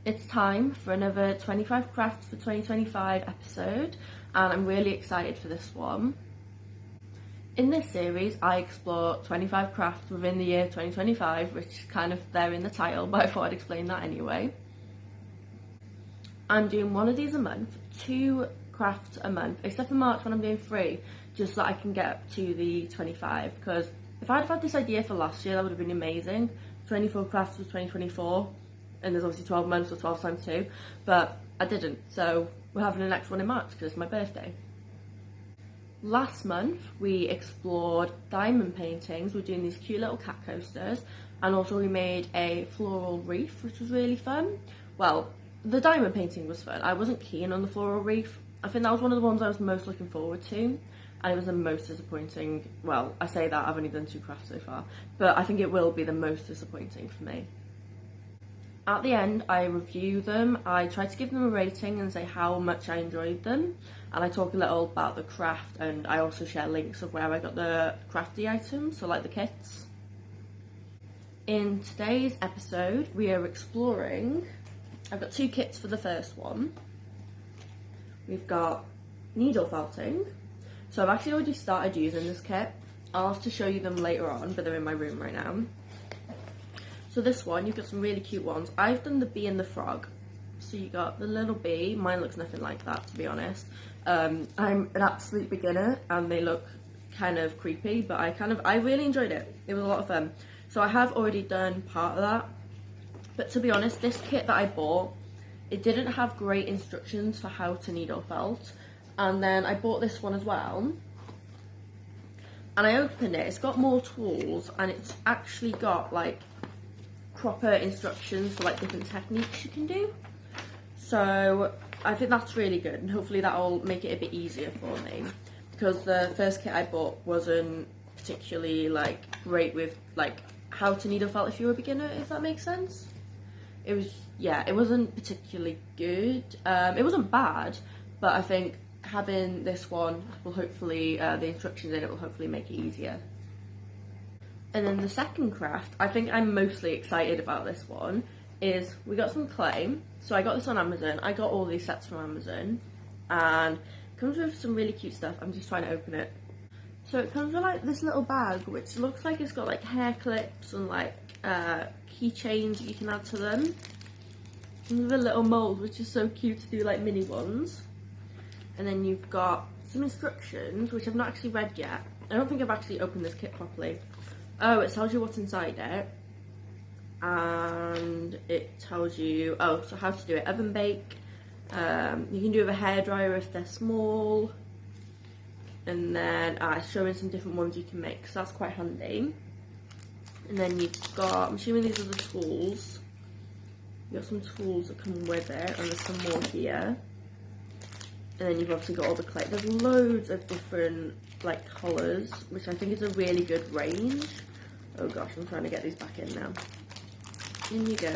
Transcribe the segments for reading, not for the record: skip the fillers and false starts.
It's time for another 25 crafts for 2025 episode, and I'm really excited for this one. In this series, I explore 25 crafts within the year 2025, which is kind of there in the title, but I thought I'd explain that anyway. I'm doing one of these a month, 2 crafts a month, except for March when I'm doing 3, just so that I can get up to the 25, because if I'd had this idea for last year, that would have been amazing. 24 crafts for 2024, and there's obviously 12 months, so 12 times 2, but I didn't, so we're having the next one in March because it's my birthday. Last month we explored diamond paintings. We're doing these cute little cat coasters, and also we made a floral wreath, which was really fun. Well, the diamond painting was fun. I wasn't keen on the floral wreath. I think that was one of the ones I was most looking forward to, and it was the most disappointing. Well, I say that, I've only done 2 crafts so far, but I think it will be the most disappointing for me. At the end, I review them, I try to give them a rating and say how much I enjoyed them, and I talk a little about the craft, and I also share links of where I got the crafty items, so like the kits. In today's episode, we are exploring, I've got 2 kits for the first one. We've got needle felting, so I've actually already started using this kit. I'll have to show you them later on, but they're in my room right now. So this one, you've got some really cute ones. I've done the bee and the frog. So you got the little bee. Mine looks nothing like that, to be honest. I'm an absolute beginner and they look kind of creepy, but I really enjoyed it. It was a lot of fun. So I have already done part of that. But to be honest, this kit that I bought, it didn't have great instructions for how to needle felt. And then I bought this one as well. And I opened it. It's got more tools and it's actually got like proper instructions for like different techniques you can do, so I think that's really good, and hopefully that'll make it a bit easier for me, because the first kit I bought wasn't particularly like great with like how to needle felt if you're a beginner, if that makes sense. It wasn't particularly good. It wasn't bad, but I think having this one will hopefully, the instructions in it will hopefully make it easier. And then the second craft, I think I'm mostly excited about this one, is we got some clay. So I got this on Amazon. I got all these sets from Amazon, and it comes with some really cute stuff. I'm just trying to open it. So it comes with like this little bag, which looks like it's got like hair clips and like keychains that you can add to them. And with a little mold, which is so cute to do like mini ones. And then you've got some instructions, which I've not actually read yet. I don't think I've actually opened this kit properly. Oh, it tells you what's inside it, and it tells you, so how to do it. Oven bake, you can do it with a hairdryer if they're small, and then it's showing some different ones you can make, so that's quite handy. And then you've got, I'm assuming these are the tools, you've got some tools that come with it, and there's some more here. And then you've obviously got all the clay. There's loads of different like colours, which I think is a really good range. Oh gosh, I'm trying to get these back in now. In you go.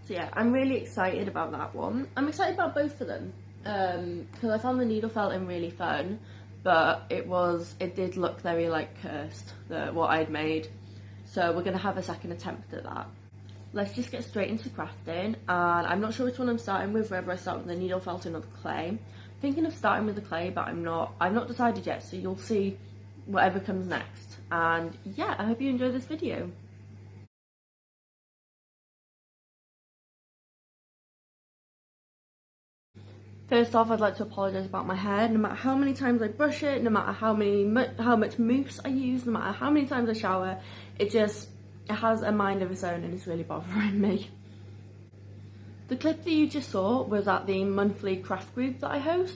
So yeah, I'm really excited about that one. I'm excited about both of them, because I found the needle felting really fun, but it did look very like cursed, what I'd made. So we're gonna have a second attempt at that. Let's just get straight into crafting, and I'm not sure which one I'm starting with, whether I start with the needle felting or the clay. Thinking of starting with the clay, but I've not decided yet, so you'll see whatever comes next. And yeah, I hope you enjoy this video. First off, I'd like to apologise about my hair. No matter how many times I brush it, no matter how much mousse I use, no matter how many times I shower, it has a mind of its own and it's really bothering me. The clip that you just saw was at the monthly craft group that I host.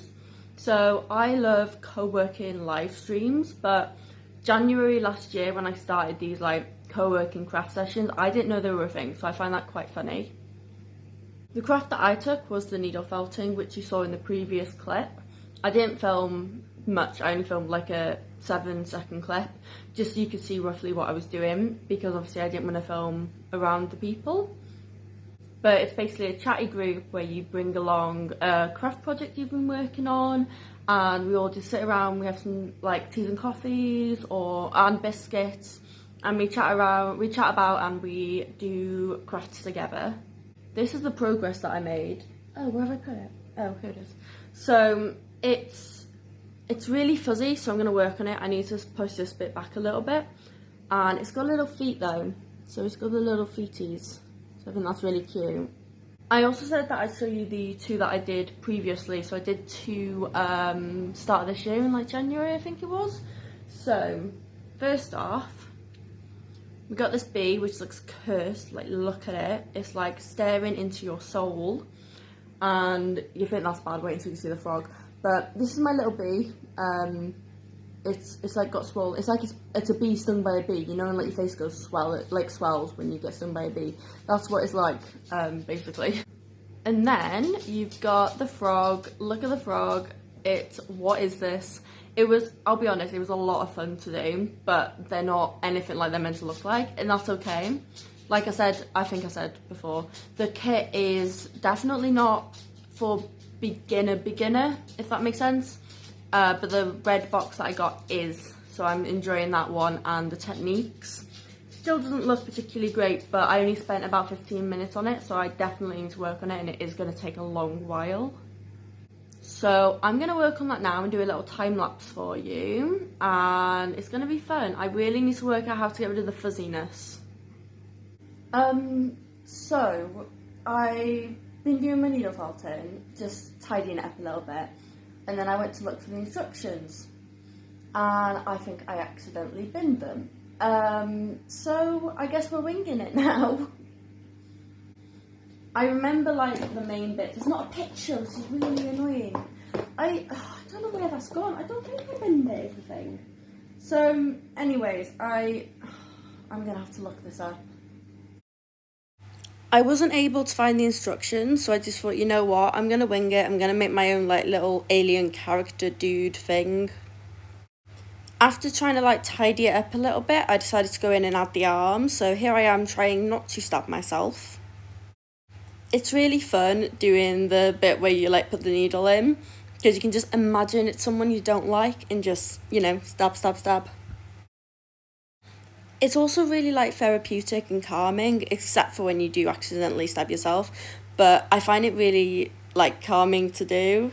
So I love co-working live streams, but January last year when I started these like co-working craft sessions, I didn't know they were a thing, so I find that quite funny. The craft that I took was the needle felting, which you saw in the previous clip. I didn't film much, I only filmed like a 7-second clip, just so you could see roughly what I was doing, because obviously I didn't want to film around the people. But it's basically a chatty group where you bring along a craft project you've been working on, and we all just sit around, we have some like teas and coffees and biscuits, and we chat about and we do crafts together. this is the progress that I made. Oh, where have I put it? Oh, here it is. So it's really fuzzy, so I'm going to work on it. I need to push this bit back a little bit. And it's got little feet though, so it's got the little feeties. So I think that's really cute. I also said that I'd show you the 2 that I did previously. So I did 2 start of this year in like January, I think it was. So first off, we got this bee which looks cursed. Like, look at it. It's like staring into your soul, and you think that's bad. Wait until you see the frog. But this is my little bee. It's like got swollen. It's like it's a bee stung by a bee. You know, and like your face goes swells when you get stung by a bee. That's what it's like, basically. And then you've got the frog. Look at the frog. What is this? I'll be honest, it was a lot of fun to do, but they're not anything like they're meant to look like, and that's okay. Like I think I said before, the kit is definitely not for beginner, if that makes sense. But the red box that I got is, so I'm enjoying that one, and the techniques. Still doesn't look particularly great, but I only spent about 15 minutes on it, so I definitely need to work on it, and it is going to take a long while. So I'm going to work on that now and do a little time lapse for you, and it's going to be fun. I really need to work out how to get rid of the fuzziness. So I've been doing my needle felting, just tidying it up a little bit, and then I went to look for the instructions, and I think I accidentally binned them. So I guess we're winging it now. I remember like the main bits. There's not a picture, which is really annoying. I don't know where that's gone. I don't think I've been there is the thing. So anyways, I'm gonna have to look this up. I wasn't able to find the instructions, so I just thought, you know what, I'm gonna wing it. I'm gonna make my own like little alien character dude thing. After trying to like tidy it up a little bit, I decided to go in and add the arms. So here I am trying not to stab myself. It's really fun doing the bit where you like put the needle in, because you can just imagine it's someone you don't like and just, you know, stab, stab, stab. It's also really like therapeutic and calming, except for when you do accidentally stab yourself, but I find it really like calming to do.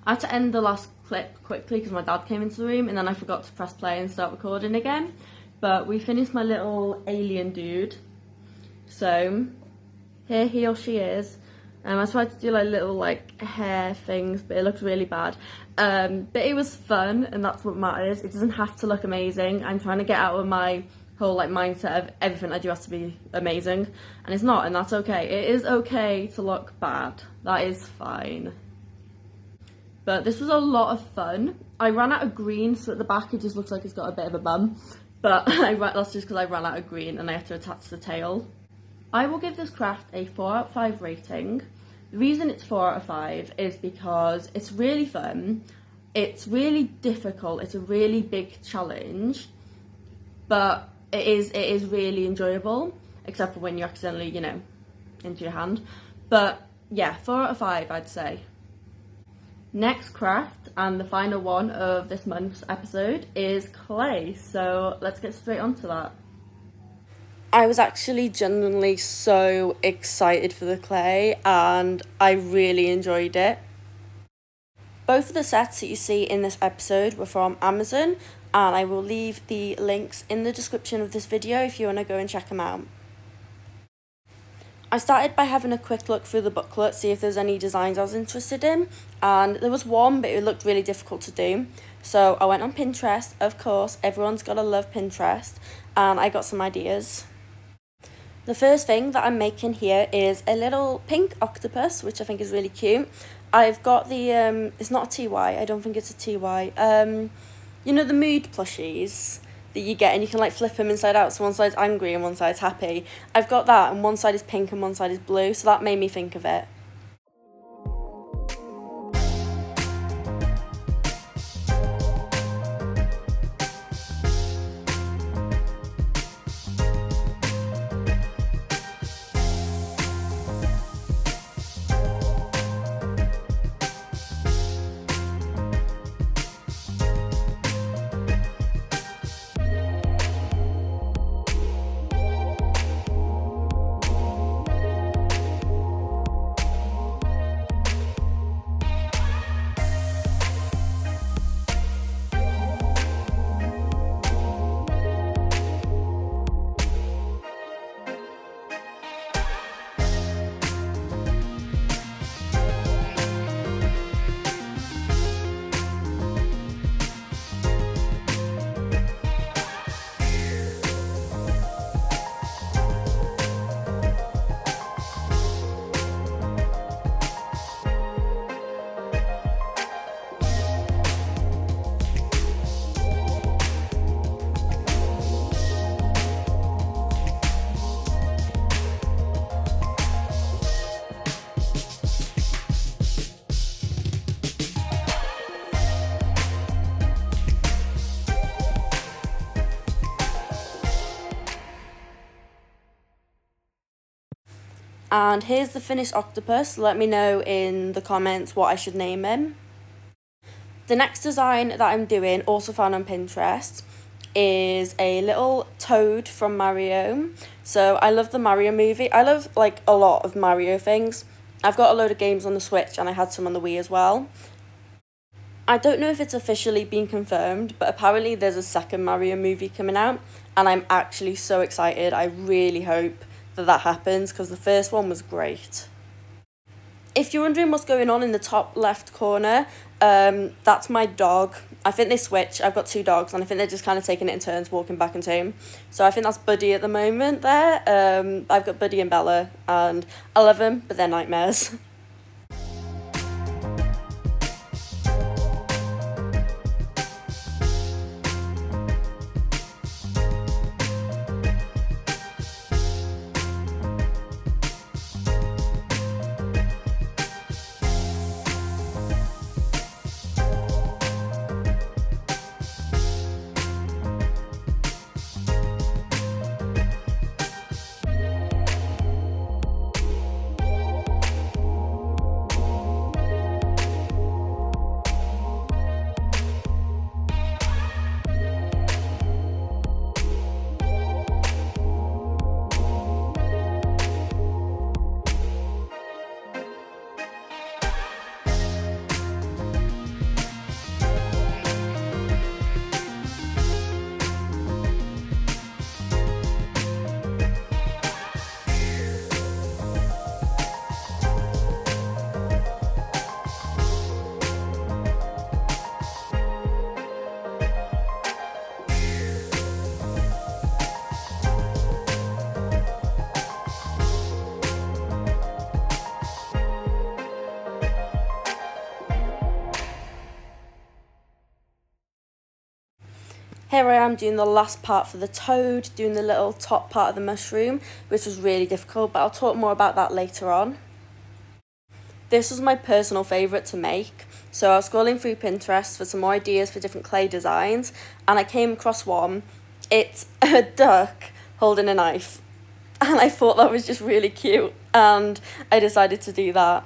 I had to end the last clip quickly because my dad came into the room and then I forgot to press play and start recording again. But we finished my little alien dude. So here he or she is. I tried to do like little like hair things, but it looked really bad. But it was fun, and that's what matters. It doesn't have to look amazing. I'm trying to get out of my whole like mindset of everything I do has to be amazing, and it's not, and that's okay. It is okay to look bad. That is fine. But this was a lot of fun. I ran out of green, so at the back it just looks like it's got a bit of a bum. But that's just because I ran out of green and I have to attach the tail. I will give this craft a 4 out of 5 rating. The reason it's 4 out of 5 is because it's really fun, it's really difficult, it's a really big challenge, but it is really enjoyable, except for when you accidentally, you know, into your hand. But yeah, 4 out of 5 I'd say. Next craft, and the final one of this month's episode, is clay, so let's get straight onto that. I was actually genuinely so excited for the clay, and I really enjoyed it. Both of the sets that you see in this episode were from Amazon, and I will leave the links in the description of this video if you want to go and check them out. I started by having a quick look through the booklet, see if there's any designs I was interested in, and there was one, but it looked really difficult to do. So I went on Pinterest, of course, everyone's gotta love Pinterest, and I got some ideas. The first thing that I'm making here is a little pink octopus, which I think is really cute. I've got the, it's not a TY, I don't think it's a TY, you know the mood plushies that you get and you can like flip them inside out, so one side's angry and one side's happy. I've got that, and one side is pink and one side is blue, so that made me think of it. And here's the finished octopus. Let me know in the comments what I should name him. The next design that I'm doing, also found on Pinterest, is a little toad from Mario. So I love the Mario movie. I love like a lot of Mario things. I've got a load of games on the Switch and I had some on the Wii as well. I don't know if it's officially been confirmed, but apparently there's a second Mario movie coming out, and I'm actually so excited. I really hope that happens because the first one was great. If you're wondering what's going on in the top left corner, that's my dog. I think they switch. I've got 2 dogs and I think they're just kind of taking it in turns walking back into home. So I think that's Buddy at the moment there. I've got Buddy and Bella and I love them, but they're nightmares. Here I am doing the last part for the toad, doing the little top part of the mushroom, which was really difficult, but I'll talk more about that later on. This was my personal favourite to make, so I was scrolling through Pinterest for some more ideas for different clay designs, and I came across one. It's a duck holding a knife, and I thought that was just really cute, and I decided to do that.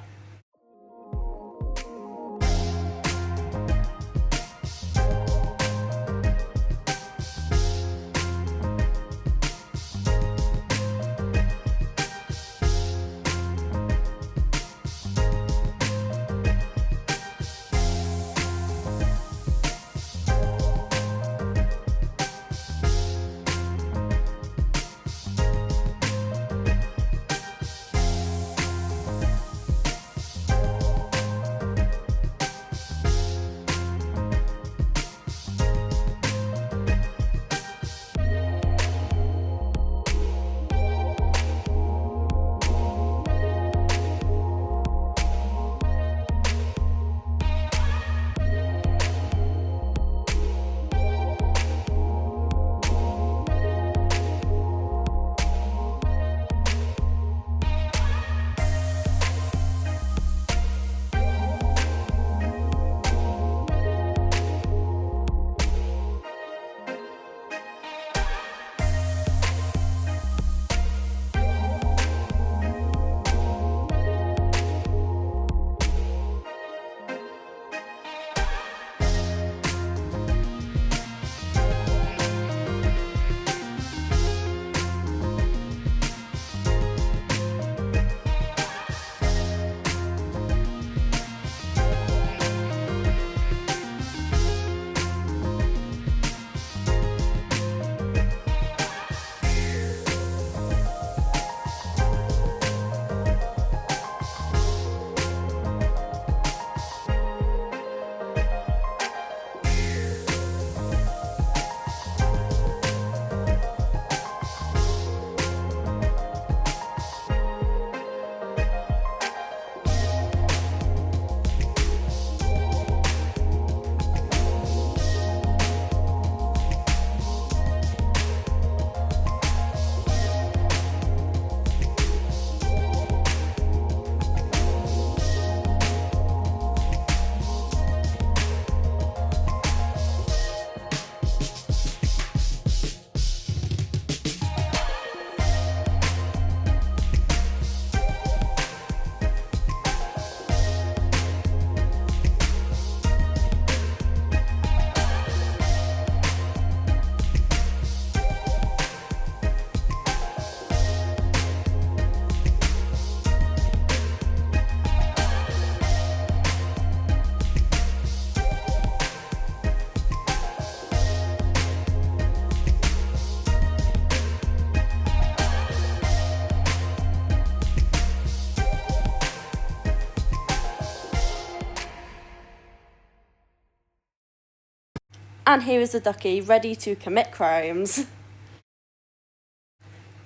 And here is the ducky ready to commit crimes.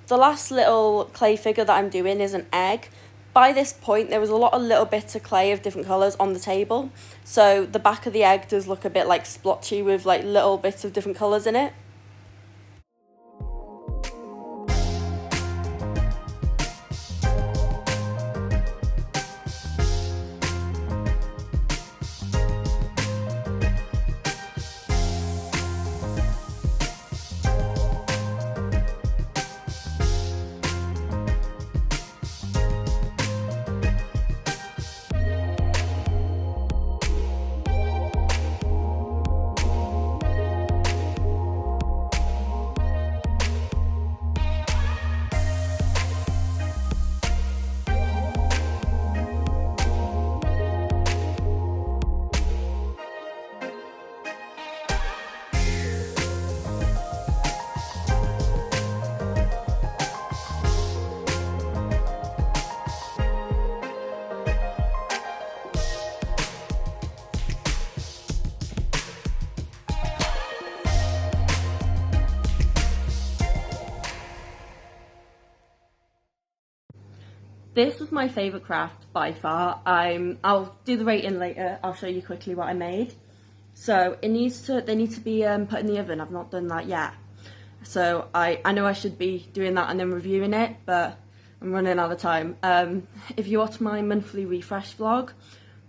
The last little clay figure that I'm doing is an egg. By this point, there was a lot of little bits of clay of different colours on the table, so the back of the egg does look a bit like splotchy with like little bits of different colours in it. This was my favourite craft by far. I'll do the rating later. I'll show you quickly what I made. So they need to be put in the oven. I've not done that yet. So I know I should be doing that and then reviewing it, but I'm running out of time. If you watch my monthly refresh vlog,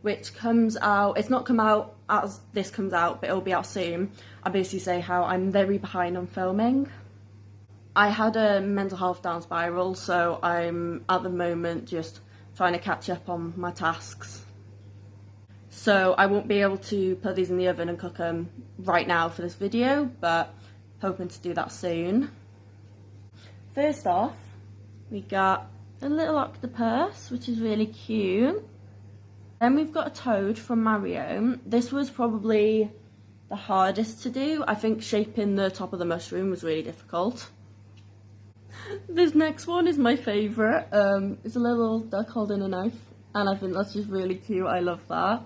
which comes out, it's not come out as this comes out, but it'll be out soon, I basically say how I'm very behind on filming. I had a mental health down spiral, so I'm at the moment just trying to catch up on my tasks. So I won't be able to put these in the oven and cook them right now for this video, but hoping to do that soon. First off, we got a little octopus, which is really cute. Then we've got a toad from Mario. This was probably the hardest to do. I think shaping the top of the mushroom was really difficult. This next one is my favourite. It's a little duck holding a knife, and I think that's just really cute. I love that.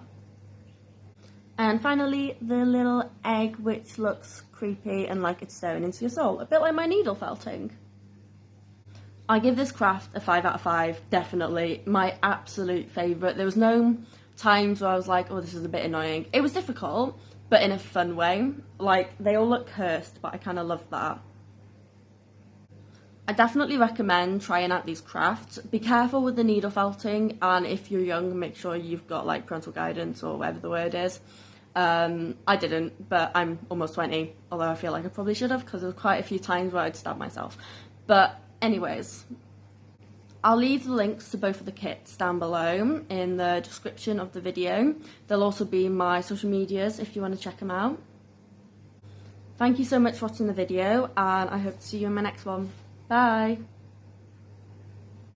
And finally, the little egg, which looks creepy and like it's staring into your soul, a bit like my needle felting. I give this craft a 5 out of 5, definitely. My absolute favourite. There was no times where I was like, oh, this is a bit annoying. It was difficult, but in a fun way. Like, they all look cursed, but I kind of love that. I definitely recommend trying out these crafts. Be careful with the needle felting, and if you're young, make sure you've got like parental guidance or whatever the word is. I didn't, but I'm almost 20, although I feel like I probably should have, because there were quite a few times where I'd stab myself. But anyways, I'll leave the links to both of the kits down below in the description of the video. There'll also be my social medias if you want to check them out. Thank you so much for watching the video, and I hope to see you in my next one. Bye!